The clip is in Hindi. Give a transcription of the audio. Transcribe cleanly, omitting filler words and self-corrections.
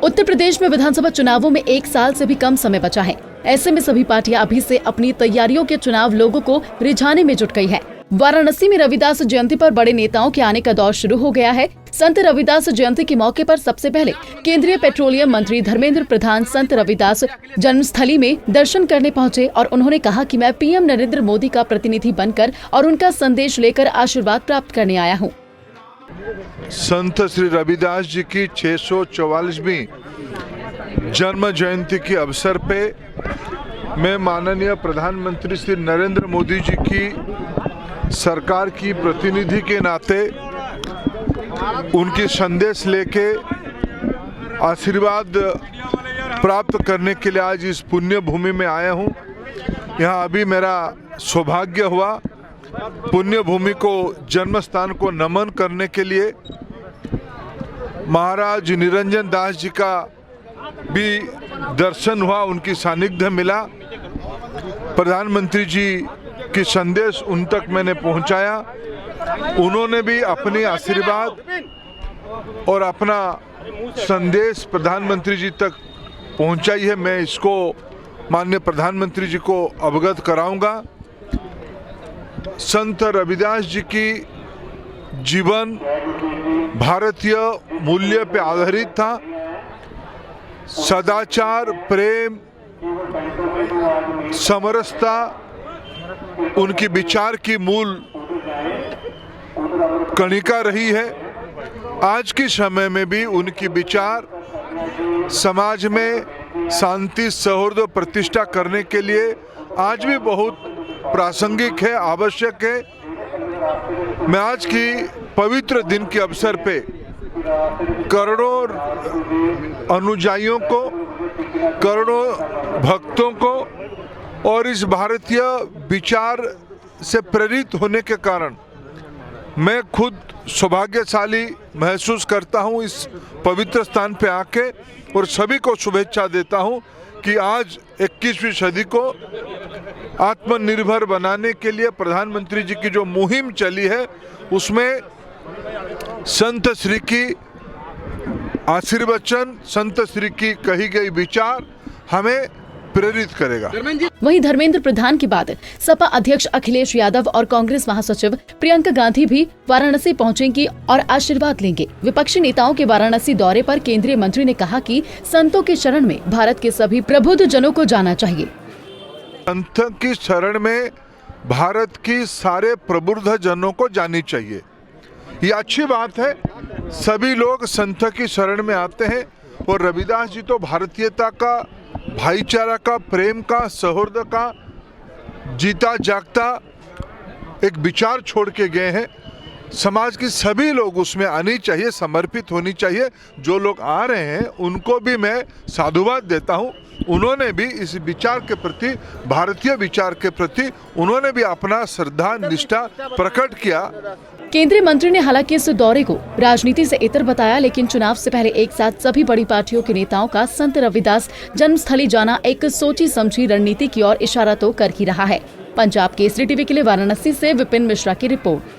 उत्तर प्रदेश में विधानसभा चुनावों में 1 साल से भी कम समय बचा है। ऐसे में सभी पार्टियां अभी से अपनी तैयारियों के चुनाव लोगों को रिझाने में जुट गई है। वाराणसी में रविदास जयंती पर बड़े नेताओं के आने का दौर शुरू हो गया है। संत रविदास जयंती के मौके पर सबसे पहले केंद्रीय पेट्रोलियम मंत्री धर्मेंद्र प्रधान संत रविदास जन्मस्थली में दर्शन करने पहुंचे और उन्होंने कहा कि मैं पीएम नरेंद्र मोदी का प्रतिनिधि बनकर और उनका संदेश लेकर आशीर्वाद प्राप्त करने आया हूं। संत श्री रविदास जी की 644वीं जन्म जयंती के अवसर पे मैं माननीय प्रधानमंत्री श्री नरेंद्र मोदी जी की सरकार की प्रतिनिधि के नाते उनकी संदेश लेके आशीर्वाद प्राप्त करने के लिए आज इस पुण्य भूमि में आया हूँ। यहाँ अभी मेरा सौभाग्य हुआ पुण्य भूमि को जन्म स्थान को नमन करने के लिए। महाराज निरंजन दास जी का भी दर्शन हुआ, उनकी सानिध्य मिला। प्रधानमंत्री जी की संदेश उन तक मैंने पहुंचाया। उन्होंने भी अपनी आशीर्वाद और अपना संदेश प्रधानमंत्री जी तक पहुंचाई है। मैं इसको माननीय प्रधानमंत्री जी को अवगत कराऊंगा। संत रविदास जी की जीवन भारतीय मूल्य पे आधारित था। सदाचार, प्रेम, समरसता उनकी विचार की मूल कणिका रही है। आज के समय में भी उनकी विचार समाज में शांति, सौहार्द, प्रतिष्ठा करने के लिए आज भी बहुत प्रासंगिक है, आवश्यक है। मैं आज की पवित्र दिन के अवसर पे करोड़ों अनुयायियों को, करोड़ों भक्तों को और इस भारतीय विचार से प्रेरित होने के कारण मैं खुद सौभाग्यशाली महसूस करता हूं इस पवित्र स्थान पे आके, और सभी को शुभेच्छा देता हूं कि आज 21वीं सदी को आत्मनिर्भर बनाने के लिए प्रधानमंत्री जी की जो मुहिम चली है उसमें संत श्री की आशीर्वचन, संत श्री की कही गई विचार हमें प्रेरित करेगा। वहीं धर्मेंद्र प्रधान के बाद सपा अध्यक्ष अखिलेश यादव और कांग्रेस महासचिव प्रियंका गांधी भी वाराणसी पहुंचेंगी और आशीर्वाद लेंगे। विपक्षी नेताओं के वाराणसी दौरे पर केंद्रीय मंत्री ने कहा कि संतों के शरण में भारत के सभी प्रबुद्ध जनों को जाना चाहिए। संत की शरण में भारत की सारे प्रबुद्ध जनों को जानी चाहिए। ये अच्छी बात है, सभी लोग संत की शरण में आते हैं। और रविदास जी तो भारतीयता का, भाईचारा का, प्रेम का, सौहार्द का जीता जागता एक विचार छोड़ के गए हैं। समाज के सभी लोग उसमें आनी चाहिए, समर्पित होनी चाहिए। जो लोग आ रहे हैं उनको भी मैं साधुवाद देता हूं। उन्होंने भी इस विचार के प्रति, भारतीय विचार के प्रति उन्होंने भी अपना श्रद्धा, निष्ठा प्रकट किया। केंद्रीय मंत्री ने हालांकि इस दौरे को राजनीति से इतर बताया, लेकिन चुनाव से पहले एक साथ सभी बड़ी पार्टियों के नेताओं का संत रविदास जन्मस्थली जाना एक सोची समझी रणनीति की ओर इशारा तो कर ही रहा है। पंजाब केसरी टीवी के लिए वाराणसी से विपिन मिश्रा की रिपोर्ट।